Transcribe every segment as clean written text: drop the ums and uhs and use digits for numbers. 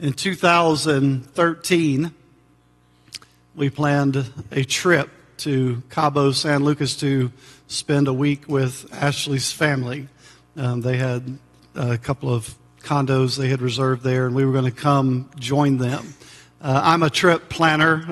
In 2013, we planned a trip to Cabo San Lucas to spend a week with Ashley's family. They had a couple of condos they had reserved there, and we were going to come join them. I'm a trip planner.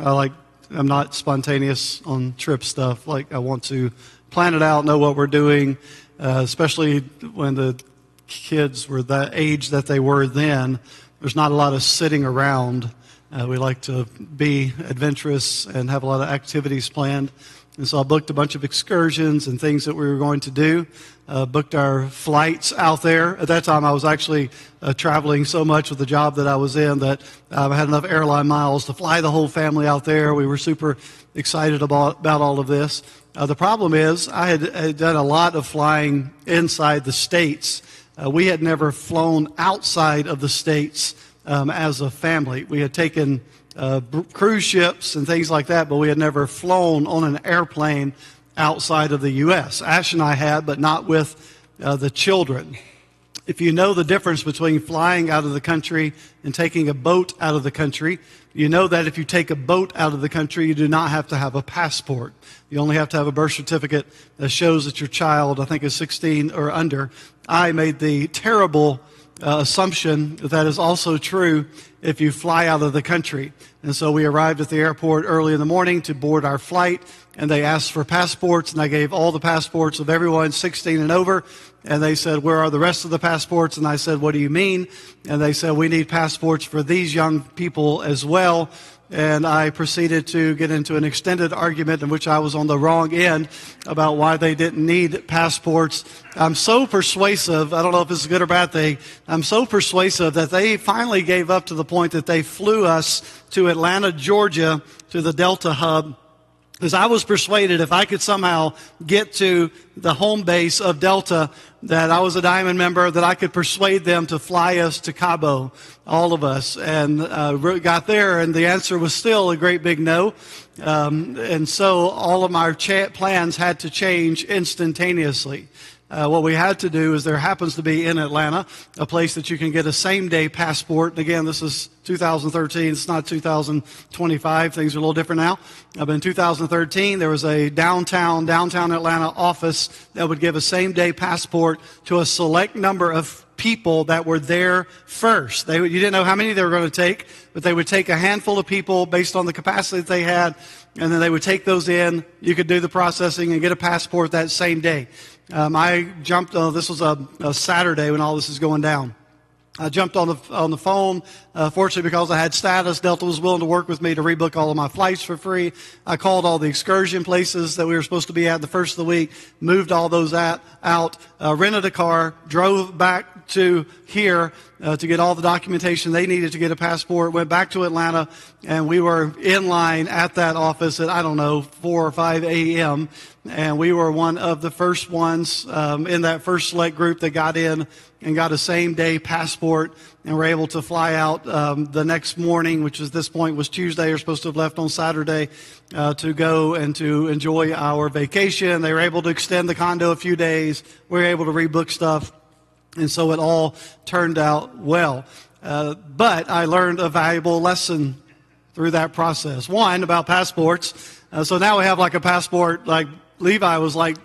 I'm not spontaneous on trip stuff. I want to plan it out, know what we're doing, especially when the kids were that age that they were then. There's not a lot of sitting around. We like to be adventurous and have a lot of activities planned. And so I booked a bunch of excursions and things that we were going to do. Booked our flights out there. At that time, I was actually traveling so much with the job that I was in that I had enough airline miles to fly the whole family out there. We were super excited about all of this. The problem is I had done a lot of flying inside the States. We had never flown outside of the States as a family. We had taken cruise ships and things like that, but we had never flown on an airplane outside of the U.S. Ash and I had, but not with the children. If you know the difference between flying out of the country and taking a boat out of the country, you know that if you take a boat out of the country, you do not have to have a passport. You only have to have a birth certificate that shows that your child, I think, is 16 or under. I made the terrible assumption that is also true if you fly out of the country. And so we arrived at the airport early in the morning to board our flight, and they asked for passports, and I gave all the passports of everyone 16 and over, and they said, "Where are the rest of the passports?" And I said, "What do you mean?" And they said, "We need passports for these young people as well." And I proceeded to get into an extended argument in which I was on the wrong end about why they didn't need passports. I'm so persuasive, I don't know if it's a good or bad thing, I'm so persuasive that they finally gave up to the point that they flew us to Atlanta, Georgia, to the Delta hub. Because I was persuaded if I could somehow get to the home base of Delta, that I was a Diamond member, that I could persuade them to fly us to Cabo, all of us. And got there, and the answer was still a great big no. And so all of my plans had to change instantaneously. What we had to do is there happens to be in Atlanta a place that you can get a same-day passport. And again, this is 2013. It's not 2025. Things are a little different now. But in 2013, there was a downtown Atlanta office that would give a same-day passport to a select number of people that were there first. You didn't know how many they were going to take, but they would take a handful of people based on the capacity that they had, and then they would take those in. You could do the processing and get a passport that same day. I jumped on, this was a Saturday when all this is going down. I jumped on the phone. Fortunately, because I had status, Delta was willing to work with me to rebook all of my flights for free. I called all the excursion places that we were supposed to be at the first of the week, moved all those out, rented a car, drove back to here to get all the documentation they needed to get a passport, went back to Atlanta, and we were in line at that office at, 4 or 5 a.m., and we were one of the first ones in that first select group that got in and got a same-day passport, and were able to fly out the next morning, which at this point was Tuesday. We were supposed to have left on Saturday to go and to enjoy our vacation. They were able to extend the condo a few days. We were able to rebook stuff, and so it all turned out well. But I learned a valuable lesson through that process. One, about passports. So now we have like a passport, like Levi was like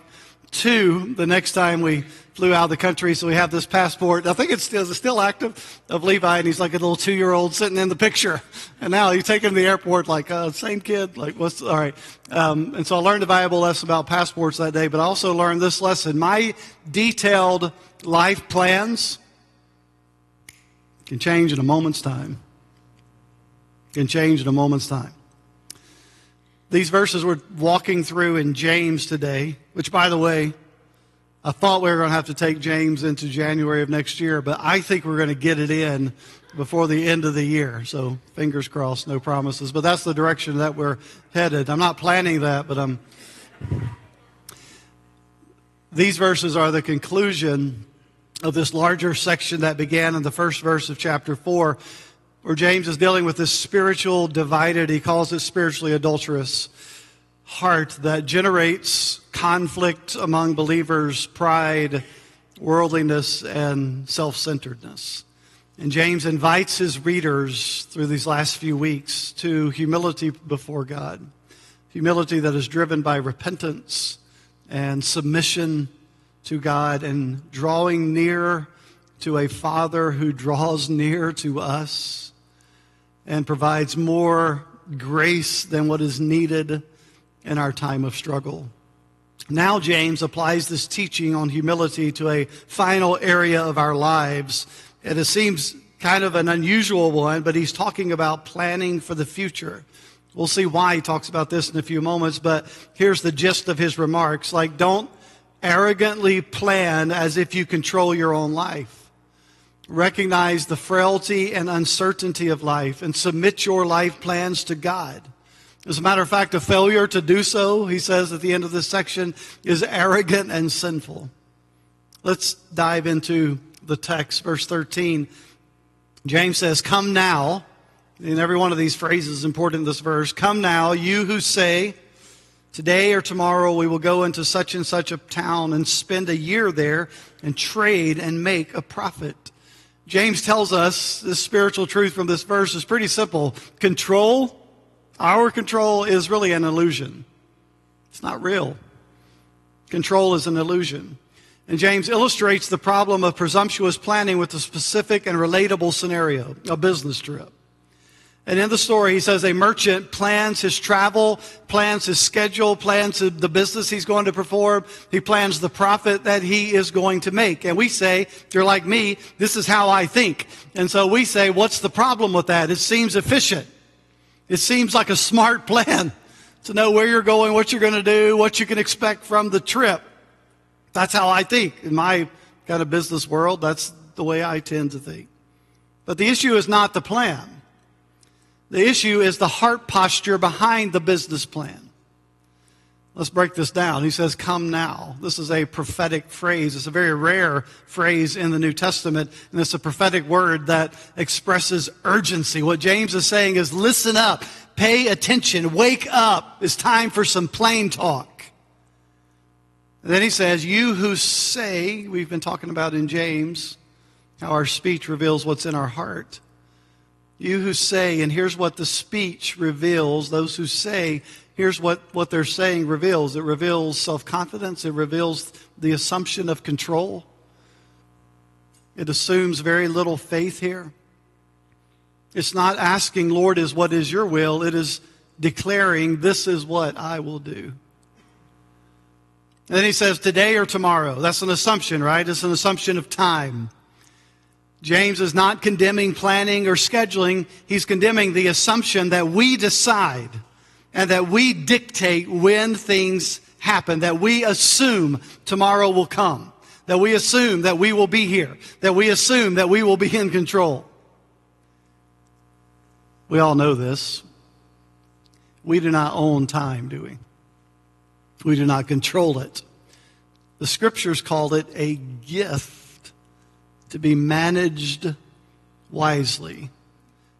2 the next time we flew out of the country, so we have this passport. I think it's still active, of Levi, and he's like a little 2-year-old sitting in the picture. And now you take him to the airport, like, same kid, like, all right. And so I learned a valuable lesson about passports that day, but I also learned this lesson. My detailed life plans can change in a moment's time. Can change in a moment's time. These verses we're walking through in James today, which, by the way, I thought we were going to have to take James into January of next year, but I think we're going to get it in before the end of the year. So fingers crossed, no promises. But that's the direction that we're headed. I'm not planning that, but these verses are the conclusion of this larger section that began in the first verse of chapter 4, where James is dealing with this spiritual divided, he calls it spiritually adulterous, heart that generates conflict among believers, pride, worldliness, and self-centeredness. And James invites his readers through these last few weeks to humility before God. Humility that is driven by repentance and submission to God and drawing near to a Father who draws near to us and provides more grace than what is needed in our time of struggle. Now James applies this teaching on humility to a final area of our lives. And it seems kind of an unusual one, but he's talking about planning for the future. We'll see why he talks about this in a few moments, but here's the gist of his remarks. Like, don't arrogantly plan as if you control your own life. Recognize the frailty and uncertainty of life and submit your life plans to God. As a matter of fact, a failure to do so, he says at the end of this section, is arrogant and sinful. Let's dive into the text, verse 13. James says, "Come now," and every one of these phrases is important in this verse. "Come now, you who say, today or tomorrow we will go into such and such a town and spend a year there and trade and make a profit." James tells us this spiritual truth from this verse is pretty simple. Our control is really an illusion. It's not real. Control is an illusion. And James illustrates the problem of presumptuous planning with a specific and relatable scenario, a business trip. And in the story, he says a merchant plans his travel, plans his schedule, plans the business he's going to perform. He plans the profit that he is going to make. And we say, if you're like me, this is how I think. And so we say, what's the problem with that? It seems efficient. It seems like a smart plan to know where you're going, what you're going to do, what you can expect from the trip. That's how I think. In my kind of business world, that's the way I tend to think. But the issue is not the plan. The issue is the heart posture behind the business plan. Let's break this down. He says, "Come now." This is a prophetic phrase. It's a very rare phrase in the New Testament, and it's a prophetic word that expresses urgency. What James is saying is, listen up, pay attention, wake up. It's time for some plain talk. And then he says, "You who say," we've been talking about in James, how our speech reveals what's in our heart. You who say, and here's what the speech reveals, those who say, here's what they're saying reveals. It reveals self-confidence. It reveals the assumption of control. It assumes very little faith here. It's not asking, "Lord, what is your will?" It is declaring, "This is what I will do." And then he says, "Today or tomorrow." That's an assumption, right? It's an assumption of time. James is not condemning planning or scheduling. He's condemning the assumption that we decide and that we dictate when things happen, that we assume tomorrow will come, that we assume that we will be here, that we assume that we will be in control. We all know this. We do not own time, do we? We do not control it. The Scriptures called it a gift to be managed wisely.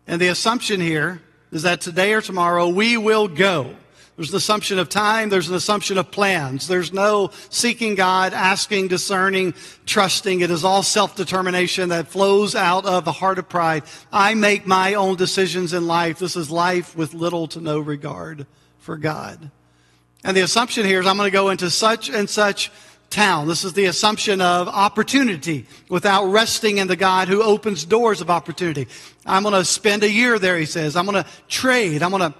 And the assumption here is that today or tomorrow we will go. There's an assumption of time. There's an assumption of plans. There's no seeking God, asking, discerning, trusting. It is all self-determination that flows out of the heart of pride. I make my own decisions in life. This is life with little to no regard for God. And the assumption here is I'm going to go into such and such town. This is the assumption of opportunity without resting in the God who opens doors of opportunity. I'm going to spend a year there, he says. I'm going to trade. I'm going to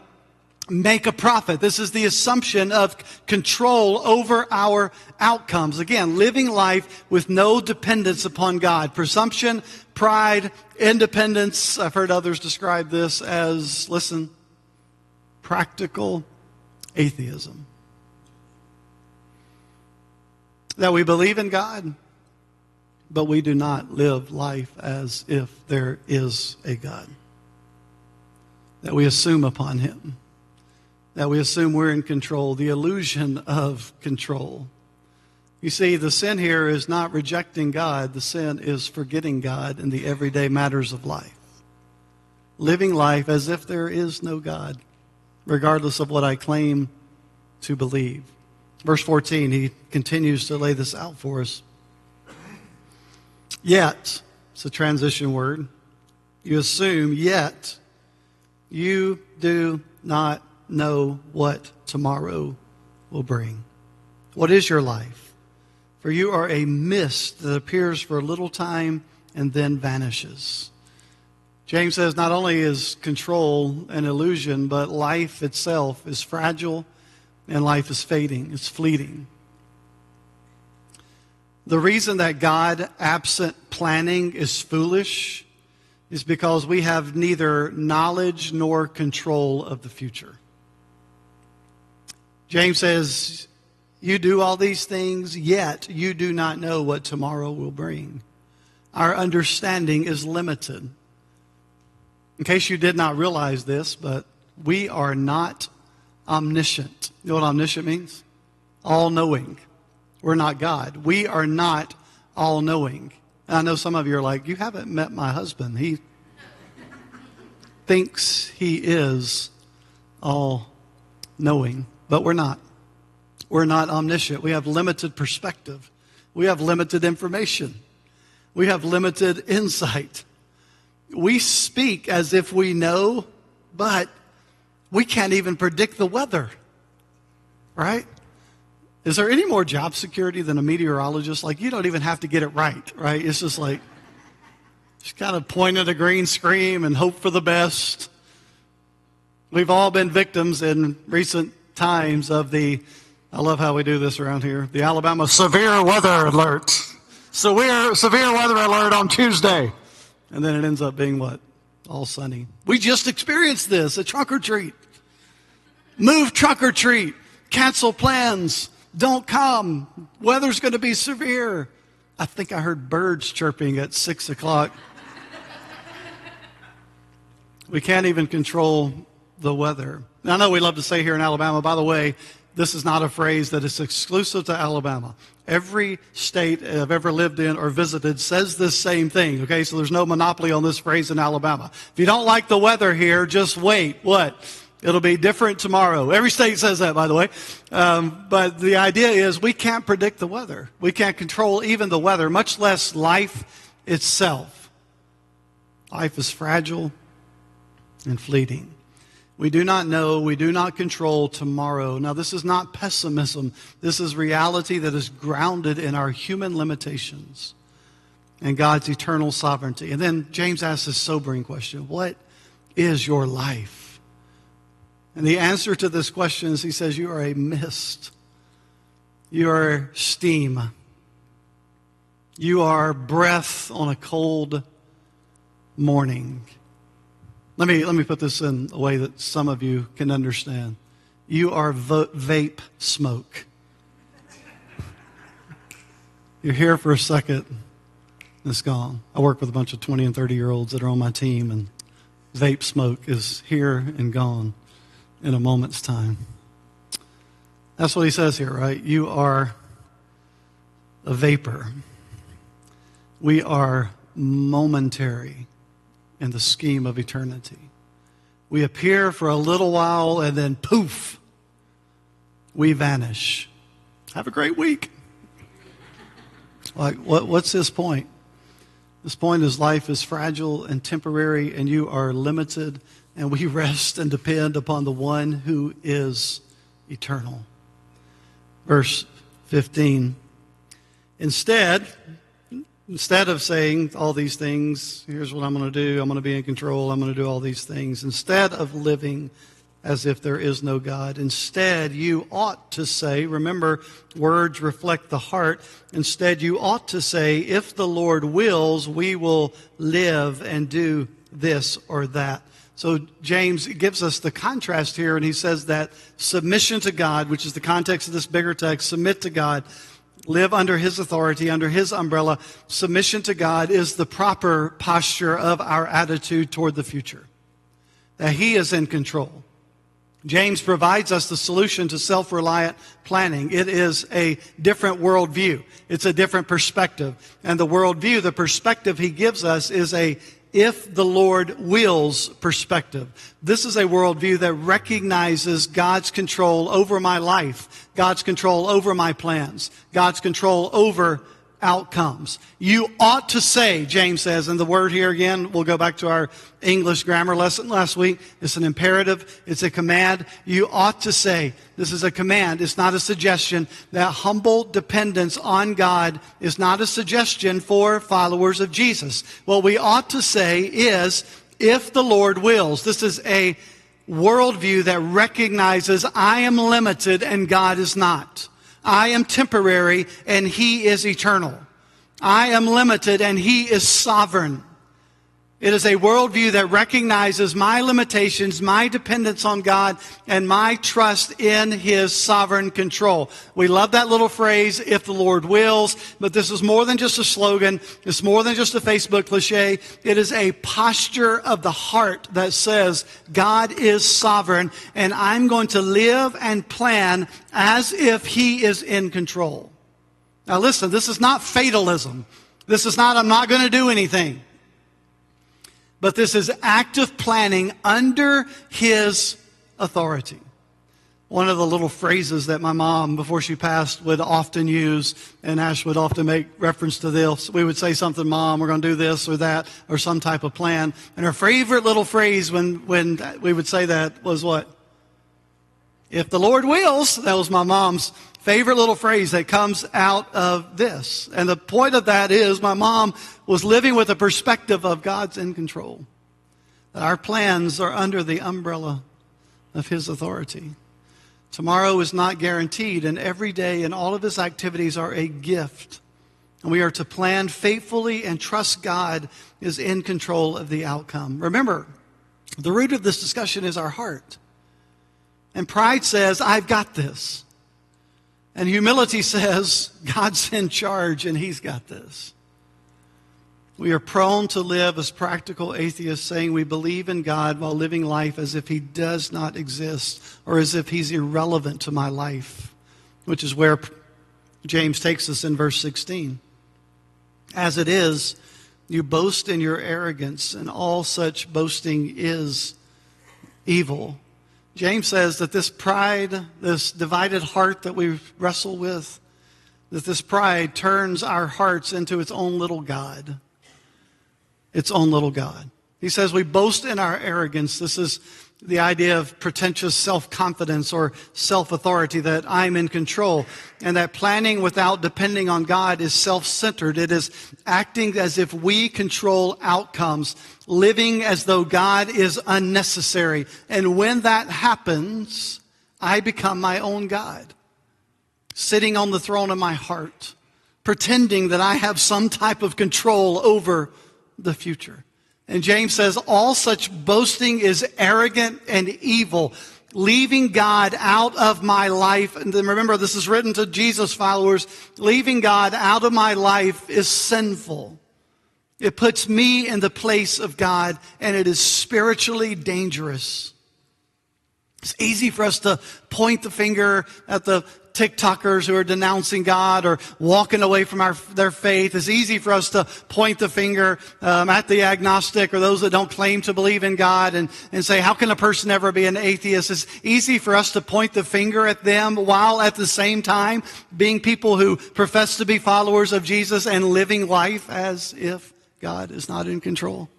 make a profit. This is the assumption of control over our outcomes. Again, living life with no dependence upon God. Presumption, pride, independence. I've heard others describe this as, listen, practical atheism. That we believe in God, but we do not live life as if there is a God. That we assume upon Him. That we assume we're in control. The illusion of control. You see, the sin here is not rejecting God. The sin is forgetting God in the everyday matters of life. Living life as if there is no God, regardless of what I claim to believe. Verse 14, he continues to lay this out for us. Yet, it's a transition word. You assume, yet you do not know what tomorrow will bring. What is your life? For you are a mist that appears for a little time and then vanishes. James says not only is control an illusion, but life itself is fragile and life is fading. It's fleeting. The reason that God, absent planning, is foolish is because we have neither knowledge nor control of the future. James says, you do all these things, yet you do not know what tomorrow will bring. Our understanding is limited. In case you did not realize this, but we are not omniscient. You know what omniscient means? All-knowing. We're not God. We are not all-knowing. And I know some of you are like, you haven't met my husband. He thinks he is all-knowing, but we're not. We're not omniscient. We have limited perspective. We have limited information. We have limited insight. We speak as if we know, but we can't even predict the weather, right? Is there any more job security than a meteorologist? Like, you don't even have to get it right? It's just like, just kind of point at a green screen and hope for the best. We've all been victims in recent times of I love how we do this around here, the Alabama severe weather alert. Severe weather alert on Tuesday. And then it ends up being what? All sunny. We just experienced this at Trunk or Treat. Move trunk or treat. Cancel plans. Don't come. Weather's going to be severe. I think I heard birds chirping at 6 o'clock. We can't even control the weather. Now, I know we love to say here in Alabama, by the way, this is not a phrase that is exclusive to Alabama. Every state I've ever lived in or visited says this same thing, okay? So there's no monopoly on this phrase in Alabama. If you don't like the weather here, just wait. What? It'll be different tomorrow. Every state says that, by the way. But the idea is we can't predict the weather. We can't control even the weather, much less life itself. Life is fragile and fleeting. We do not know, we do not control tomorrow. Now, this is not pessimism. This is reality that is grounded in our human limitations and God's eternal sovereignty. And then James asks this sobering question, what is your life? And the answer to this question is, he says, you are a mist. You are steam. You are breath on a cold morning. Let me put this in a way that some of you can understand. You are vape smoke. You're here for a second, and it's gone. I work with a bunch of 20 and 30-year-olds that are on my team, and vape smoke is here and gone in a moment's time. That's what he says here, right? You are a vapor. We are momentary in the scheme of eternity. We appear for a little while and then poof, we vanish. Have a great week. Like, what's his point? His point is life is fragile and temporary, and you are limited, and we rest and depend upon the one who is eternal. Verse 15. Instead of saying all these things, here's what I'm going to do, I'm going to be in control, I'm going to do all these things. Instead of living as if there is no God, instead you ought to say, remember, words reflect the heart. Instead you ought to say, if the Lord wills, we will live and do this or that. So James gives us the contrast here, and he says that submission to God, which is the context of this bigger text, submit to God, live under his authority, under his umbrella. Submission to God is the proper posture of our attitude toward the future, that he is in control. James provides us the solution to self-reliant planning. It is a different worldview. It's a different perspective. And the worldview, the perspective he gives us is a if the Lord wills perspective. This is a worldview that recognizes God's control over my life, God's control over my plans, God's control over outcomes. You ought to say, James says, and the word here again, we'll go back to our English grammar lesson last week. It's an imperative. It's a command. You ought to say, this is a command. It's not a suggestion. That humble dependence on God is not a suggestion for followers of Jesus. What we ought to say is, if the Lord wills. This is a worldview that recognizes I am limited and God is not. I am temporary and He is eternal. I am limited and He is sovereign. It is a worldview that recognizes my limitations, my dependence on God, and my trust in His sovereign control. We love that little phrase, if the Lord wills, but this is more than just a slogan. It's more than just a Facebook cliche. It is a posture of the heart that says, God is sovereign, and I'm going to live and plan as if He is in control. Now listen, this is not fatalism. This is not, I'm not going to do anything. But this is active planning under His authority. One of the little phrases that my mom, before she passed, would often use, and Ash would often make reference to this. We would say something, Mom, we're going to do this or that, or some type of plan. And her favorite little phrase when we would say that was what? If the Lord wills. That was my mom's favorite little phrase that comes out of this. And the point of that is my mom was living with a perspective of God's in control. That our plans are under the umbrella of His authority. Tomorrow is not guaranteed, and every day and all of His activities are a gift. And we are to plan faithfully and trust God is in control of the outcome. Remember, the root of this discussion is our heart. And pride says, I've got this. And humility says, God's in charge and He's got this. We are prone to live as practical atheists, saying we believe in God while living life as if He does not exist or as if He's irrelevant to my life, which is where James takes us in verse 16. As it is, you boast in your arrogance, and all such boasting is evil. James says that this pride, this divided heart that we wrestle with, that this pride turns our hearts into its own little God. Its own little God. He says we boast in our arrogance. This is the idea of pretentious self-confidence or self-authority, that I'm in control. And that planning without depending on God is self-centered. It is acting as if we control outcomes, living as though God is unnecessary. And when that happens, I become my own God, sitting on the throne of my heart, pretending that I have some type of control over the future. And James says all such boasting is arrogant and evil, leaving God out of my life. And then remember, this is written to Jesus followers. Leaving God out of my life is sinful. It puts me in the place of God, and it is spiritually dangerous. It's easy for us to point the finger at the TikTokers who are denouncing God or walking away from their faith. It's easy for us to point the finger at the agnostic or those that don't claim to believe in God and say, how can a person ever be an atheist? It's easy for us to point the finger at them while at the same time being people who profess to be followers of Jesus and living life as if God is not in control.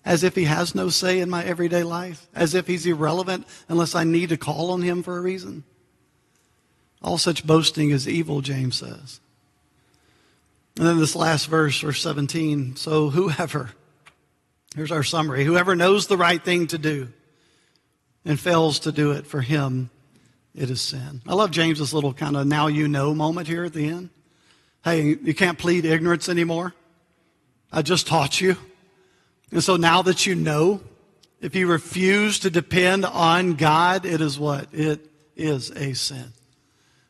As if He has no say in my everyday life. As if He's irrelevant unless I need to call on Him for a reason. All such boasting is evil, James says. And then this last verse, verse 17. So whoever, here's our summary, whoever knows the right thing to do and fails to do it, for him it is sin. I love James's little kind of now you know moment here at the end. Hey, you can't plead ignorance anymore. I just taught you. And so now that you know, if you refuse to depend on God, it is what? It is a sin.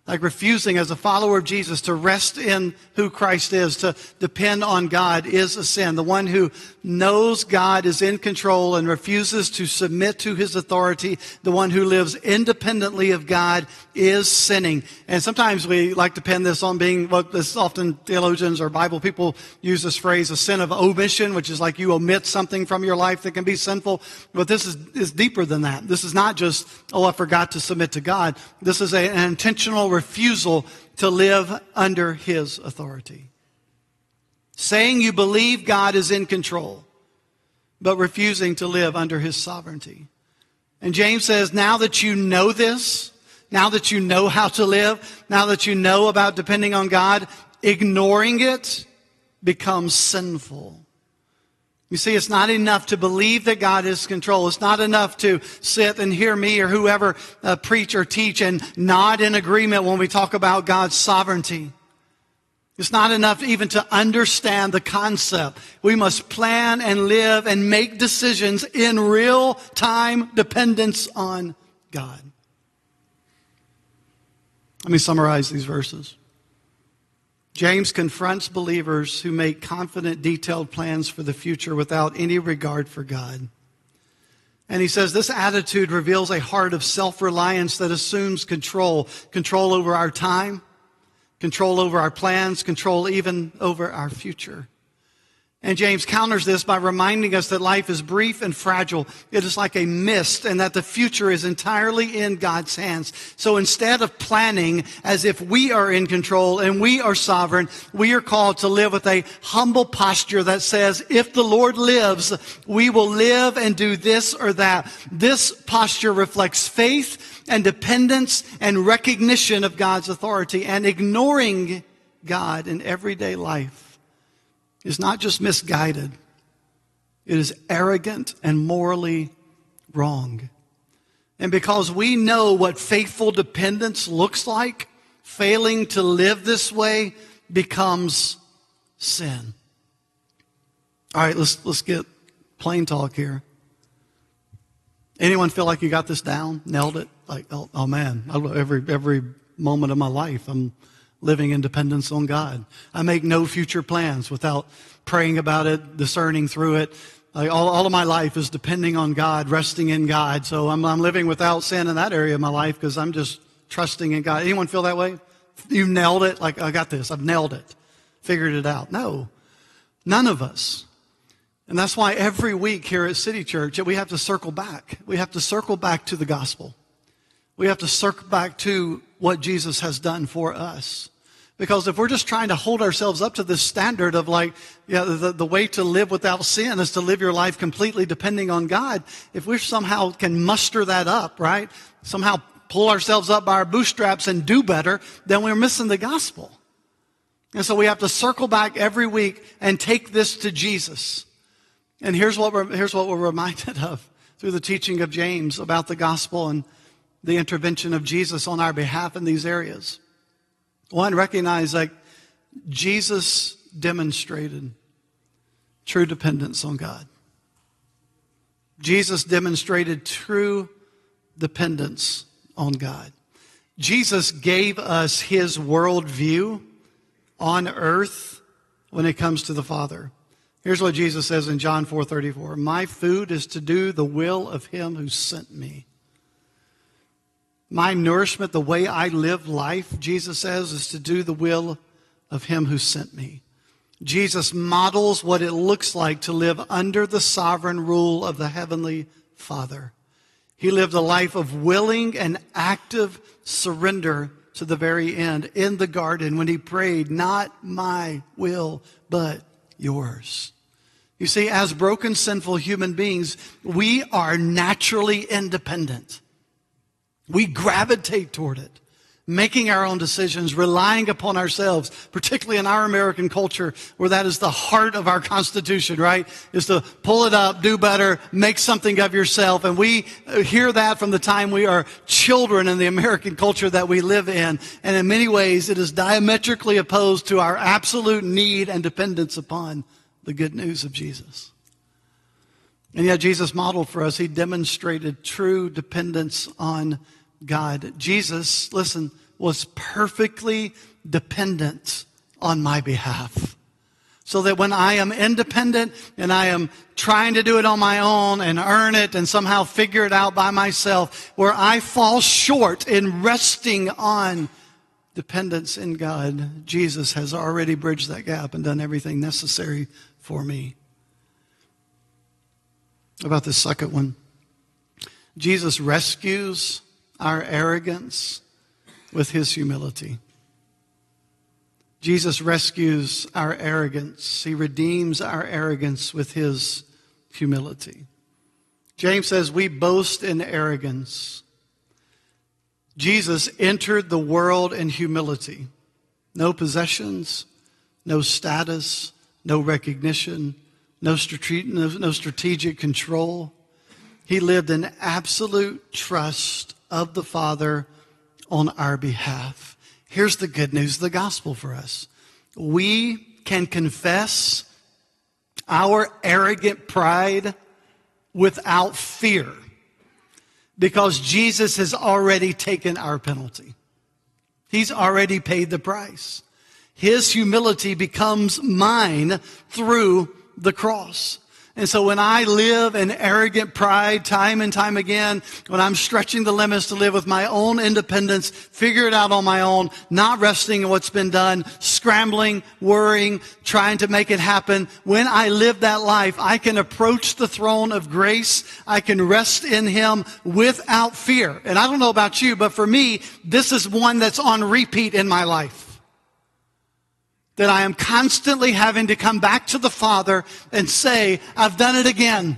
Like refusing as a follower of Jesus to rest in who Christ is, to depend on God is a sin. The one who knows God is in control and refuses to submit to His authority, the one who lives independently of God is sinning. And sometimes we like to pin this on being, what this often theologians or Bible people use this phrase, a sin of omission, which is like you omit something from your life that can be sinful. But this is deeper than that. This is not just, oh, I forgot to submit to God. This is an intentional refusal to live under His authority. saying you believe God is in control, but refusing to live under his sovereignty. And James says, now that you know this, now that you know how to live, now that you know about depending on God, ignoring it becomes sinful. You see, it's not enough to believe that God is in control. It's not enough to sit and hear me or whoever preach or teach and nod in agreement when we talk about God's sovereignty. It's not enough even to understand the concept. We must plan and live and make decisions in real-time dependence on God. Let me summarize these verses. James confronts believers who make confident, detailed plans for the future without any regard for God. And he says this attitude reveals a heart of self-reliance that assumes control over our time, control over our plans, control even over our future. And James counters this by reminding us that life is brief and fragile. It is like a mist, and that the future is entirely in God's hands. So instead of planning as if we are in control and we are sovereign, we are called to live with a humble posture that says, if the Lord lives, we will live and do this or that. This posture reflects faith and dependence and recognition of God's authority. And ignoring God in everyday life is not just misguided, it is arrogant and morally wrong. And because we know what faithful dependence looks like, failing to live this way becomes sin. All right, let's get plain talk here. Anyone feel like you got this down, nailed it? Like, oh man, every moment of my life I'm living in dependence on God. I make no future plans without praying about it, discerning through it. All of my life is depending on God, resting in God. So I'm living without sin in that area of my life because I'm just trusting in God. Anyone feel that way? You nailed it? Like, I got this. I've nailed it. Figured it out. No, none of us. And that's why every week here at City Church, we have to circle back. We have to circle back to the gospel. We have to circle back to what Jesus has done for us. Because if we're just trying to hold ourselves up to this standard of like, the way to live without sin is to live your life completely depending on God. If we somehow can muster that up, right? Somehow pull ourselves up by our bootstraps and do better, then we're missing the gospel. And so we have to circle back every week and take this to Jesus. And here's what we're reminded of through the teaching of James about the gospel and the intervention of Jesus on our behalf in these areas. One, recognize that Jesus demonstrated true dependence on God. Jesus demonstrated true dependence on God. Jesus gave us his worldview on earth when it comes to the Father. Here's what Jesus says in John 4:34. My food is to do the will of him who sent me. My nourishment, the way I live life, Jesus says, is to do the will of him who sent me. Jesus models what it looks like to live under the sovereign rule of the Heavenly Father. He lived a life of willing and active surrender to the very end in the garden when he prayed, not my will, but yours. You see, as broken, sinful human beings, we are naturally independent. We gravitate toward it, making our own decisions, relying upon ourselves, particularly in our American culture where that is the heart of our Constitution, right? Is to pull it up, do better, make something of yourself. And we hear that from the time we are children in the American culture that we live in. And in many ways, it is diametrically opposed to our absolute need and dependence upon the good news of Jesus. And yet Jesus modeled for us, he demonstrated true dependence on God. Jesus, listen, was perfectly dependent on my behalf. So that when I am independent and I am trying to do it on my own and earn it and somehow figure it out by myself, where I fall short in resting on dependence in God, Jesus has already bridged that gap and done everything necessary for me. About the second one, Jesus rescues our arrogance with his humility. Jesus rescues our arrogance. He redeems our arrogance with his humility. James says we boast in arrogance. Jesus entered the world in humility. No possessions, no status, no recognition, no strategic control. He lived in absolute trust of the Father on our behalf. Here's the good news of the gospel for us. We can confess our arrogant pride without fear because Jesus has already taken our penalty. He's already paid the price. His humility becomes mine through the cross. And so when I live in arrogant pride time and time again, when I'm stretching the limits to live with my own independence, figure it out on my own, not resting in what's been done, scrambling, worrying, trying to make it happen, when I live that life, I can approach the throne of grace. I can rest in him without fear. And I don't know about you, but for me, this is one that's on repeat in my life. That I am constantly having to come back to the Father and say, I've done it again.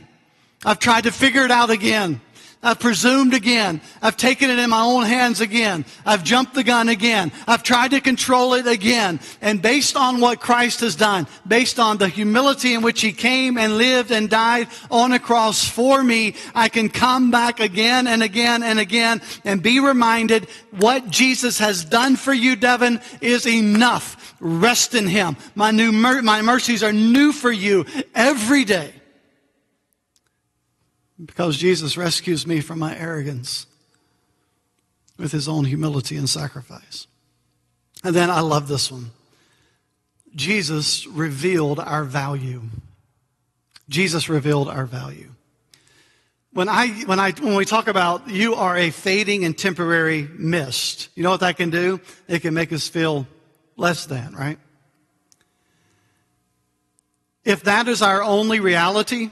I've tried to figure it out again. I've presumed again. I've taken it in my own hands again. I've jumped the gun again. I've tried to control it again. And based on what Christ has done, based on the humility in which he came and lived and died on a cross for me, I can come back again and again and again and be reminded what Jesus has done for you, Devin, is enough. Rest in him. My mercies are new for you every day. Because Jesus rescues me from my arrogance with his own humility and sacrifice. And then I love this one. Jesus revealed our value. Jesus revealed our value. When we talk about you are a fading and temporary mist, you know what that can do? It can make us feel less than, right? If that is our only reality,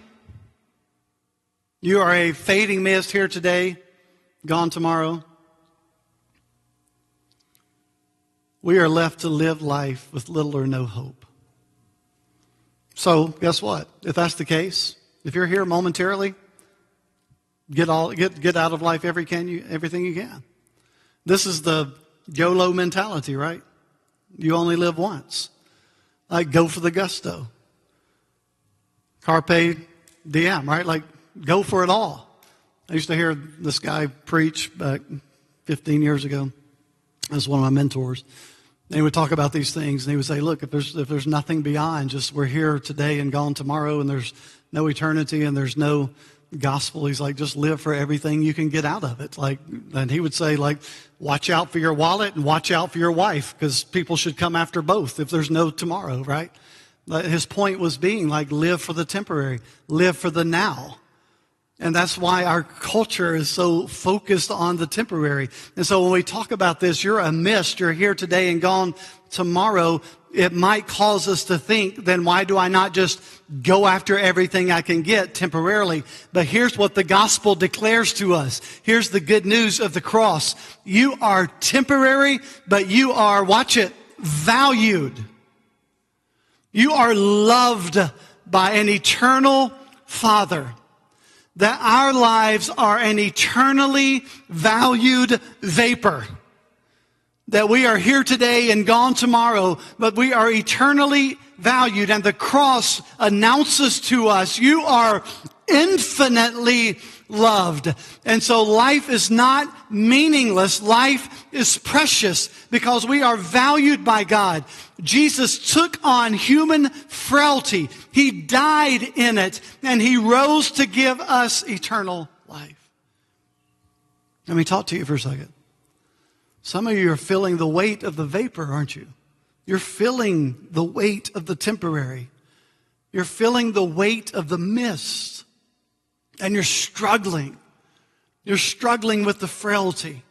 you are a fading mist here today, gone tomorrow, we are left to live life with little or no hope. So, guess what? If that's the case, if you're here momentarily, get out of life everything you can. This is the YOLO mentality, right? You only live once. Like, go for the gusto. Carpe diem, right? Like, go for it all. I used to hear this guy preach back 15 years ago. That was one of my mentors. And he would talk about these things, and he would say, look, if there's nothing beyond, just we're here today and gone tomorrow, and there's no eternity, and there's no gospel, he's like, just live for everything you can get out of it. Like, and he would say, like, watch out for your wallet and watch out for your wife, because people should come after both if there's no tomorrow, right? His point was being like, live for the temporary, live for the now. And that's why our culture is so focused on the temporary. And so when we talk about this, you're a mist, you're here today and gone tomorrow, it might cause us to think, then why do I not just go after everything I can get temporarily? But here's what the gospel declares to us. Here's the good news of the cross. You are temporary, but you are, watch it, valued. You are loved by an eternal Father. That our lives are an eternally valued vapor. That we are here today and gone tomorrow, but we are eternally valued. And the cross announces to us, you are infinitely loved. And so life is not meaningless. Life is precious because we are valued by God. Jesus took on human frailty. He died in it, and he rose to give us eternal life. Let me talk to you for a second. Some of you are feeling the weight of the vapor, aren't you? You're feeling the weight of the temporary. You're feeling the weight of the mist. And you're struggling. You're struggling with the frailty.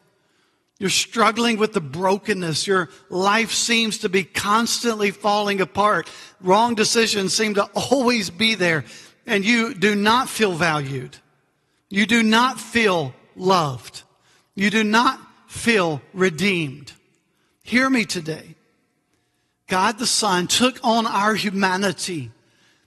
You're struggling with the brokenness. Your life seems to be constantly falling apart. Wrong decisions seem to always be there. And you do not feel valued. You do not feel loved. You do not feel redeemed. Hear me today. God the Son took on our humanity.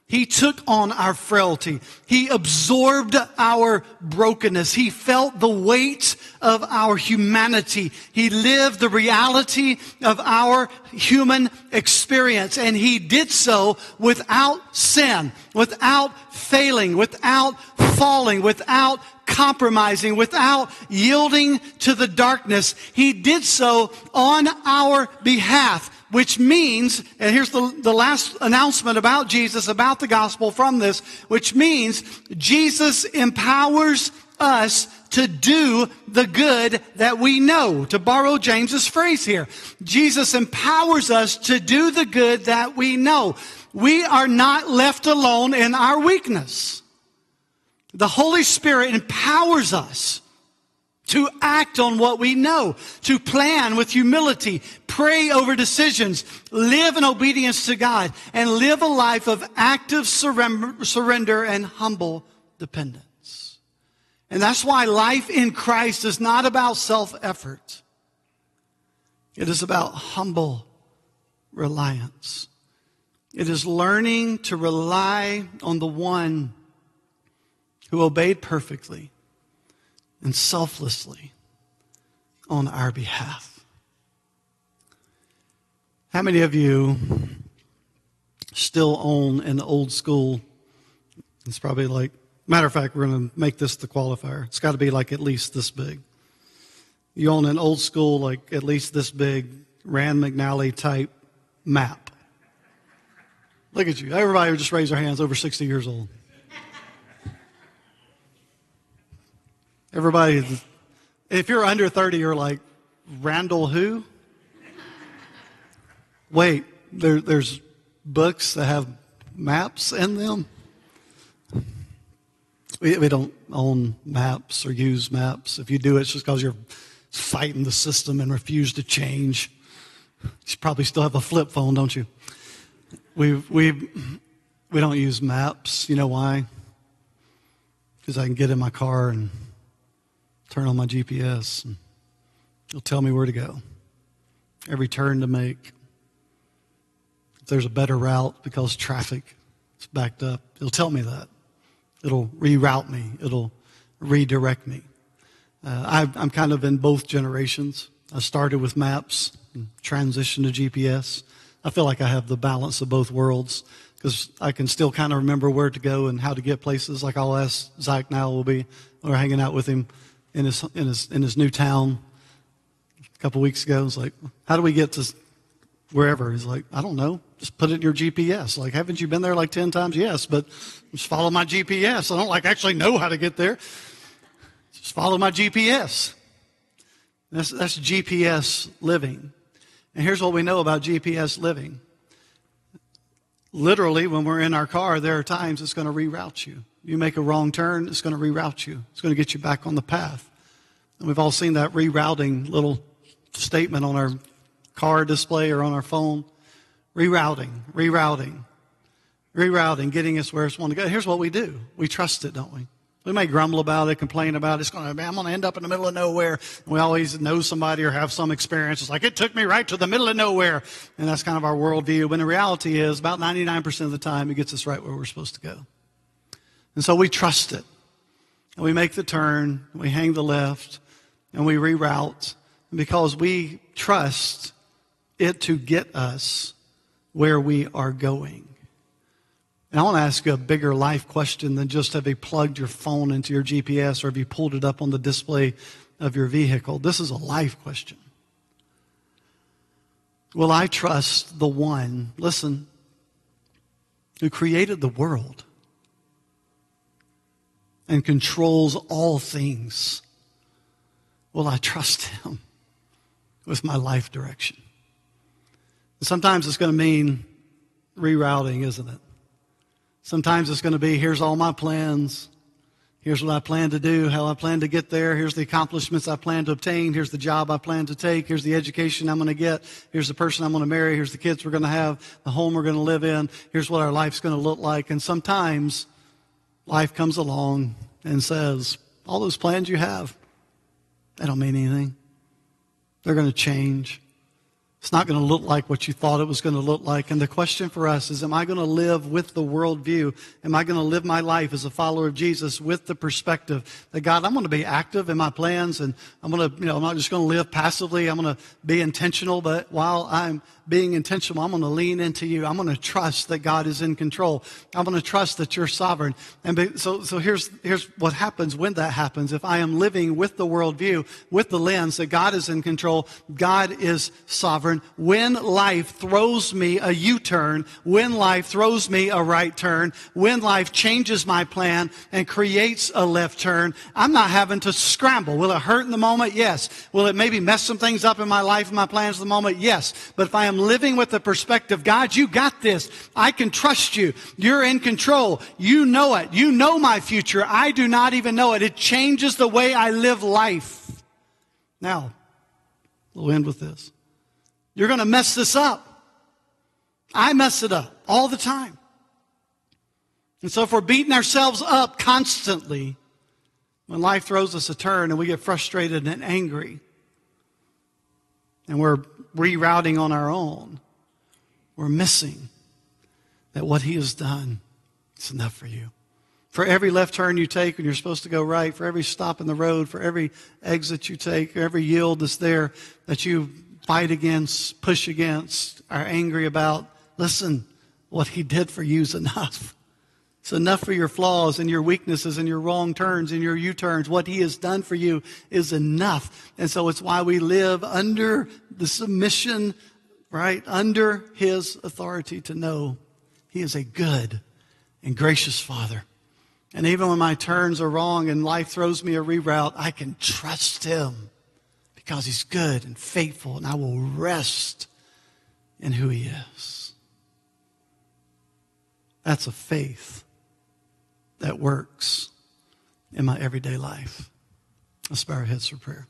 He took on our frailty. He absorbed our brokenness. He felt the weight of our humanity. He lived the reality of our human experience. And he did so without sin, without failing, without falling, without compromising, without yielding to the darkness. He did so on our behalf. Which means, and here's the last announcement about Jesus, about the gospel from this, which means Jesus empowers us to do the good that we know. To borrow James's phrase here, Jesus empowers us to do the good that we know. We are not left alone in our weakness. The Holy Spirit empowers us to act on what we know, to plan with humility, pray over decisions, live in obedience to God, and live a life of active surrender and humble dependence. And that's why life in Christ is not about self-effort. It is about humble reliance. It is learning to rely on the one who obeyed perfectly and selflessly on our behalf. How many of you still own an old school? It's probably like, matter of fact, we're going to make this the qualifier. It's got to be like at least this big. You own an old school, like at least this big, Rand McNally type map. Look at you. Everybody just raise their hands over 60 years old. Everybody, if you're under 30, you're like, Randall who? Wait, there's books that have maps in them? We don't own maps or use maps. If you do, it's just because you're fighting the system and refuse to change. You probably still have a flip phone, don't you? We don't use maps. You know why? Because I can get in my car and turn on my GPS, and it'll tell me where to go, every turn to make. If there's a better route because traffic is backed up, it'll tell me that. It'll reroute me. It'll redirect me. I'm kind of in both generations. I started with maps and transitioned to GPS. I feel like I have the balance of both worlds because I can still kind of remember where to go and how to get places. Like I'll ask Zach now, we're hanging out with him in his new town a couple weeks ago. I was like, how do we get to wherever? He's like, I don't know. Just put it in your GPS. Like, haven't you been there like 10 times? Yes, but just follow my GPS. I don't actually know how to get there. Just follow my GPS. That's GPS living. And here's what we know about GPS living. Literally, when we're in our car, there are times it's going to reroute you. You make a wrong turn, it's going to reroute you. It's going to get you back on the path. And we've all seen that rerouting little statement on our car display or on our phone. Rerouting, getting us where it's want to go. Here's what we do. We trust it, don't we? We may grumble about it, complain about it. I'm going to end up in the middle of nowhere. And we always know somebody or have some experience. It's like, it took me right to the middle of nowhere. And that's kind of our worldview. When the reality is, about 99% of the time, it gets us right where we're supposed to go. And so we trust it. And we make the turn, we hang the left, and we reroute. And because we trust it to get us where we are going. And I want to ask you a bigger life question than just have you plugged your phone into your GPS or have you pulled it up on the display of your vehicle. This is a life question. Will I trust the one, listen, who created the world and controls all things? Will I trust him with my life direction? And sometimes it's going to mean rerouting, isn't it? Sometimes it's going to be, here's all my plans. Here's what I plan to do, how I plan to get there. Here's the accomplishments I plan to obtain. Here's the job I plan to take. Here's the education I'm going to get. Here's the person I'm going to marry. Here's the kids we're going to have, the home we're going to live in. Here's what our life's going to look like. And sometimes life comes along and says, all those plans you have, they don't mean anything. They're going to change. It's not going to look like what you thought it was going to look like. And the question for us is, am I going to live with the worldview? Am I going to live my life as a follower of Jesus with the perspective that, God, I'm going to be active in my plans, and I'm going to, I'm not just going to live passively. I'm going to be intentional, but while I'm being intentional, I'm going to lean into you. I'm going to trust that God is in control. I'm going to trust that you're sovereign. And so here's what happens when that happens. If I am living with the worldview, with the lens that God is in control, God is sovereign. When life throws me a U-turn, when life throws me a right turn, when life changes my plan and creates a left turn, I'm not having to scramble. Will it hurt in the moment? Yes. Will it maybe mess some things up in my life and my plans in the moment? Yes. But if I am living with the perspective, God, you got this. I can trust you. You're in control. You know it. You know my future. I do not even know it. It changes the way I live life. Now, we'll end with this. You're going to mess this up. I mess it up all the time. And so if we're beating ourselves up constantly, when life throws us a turn and we get frustrated and angry, and we're rerouting on our own, we're missing that what he has done is enough for you. For every left turn you take when you're supposed to go right, for every stop in the road, for every exit you take, every yield that's there that you fight against, push against, are angry about, listen, what he did for you is enough. It's enough for your flaws and your weaknesses and your wrong turns and your U-turns. What he has done for you is enough. And so it's why we live under the submission, right, under his authority, to know he is a good and gracious Father. And even when my turns are wrong and life throws me a reroute, I can trust him because he's good and faithful, and I will rest in who he is. That's a faith that works in my everyday life. Let's bow our heads for prayer.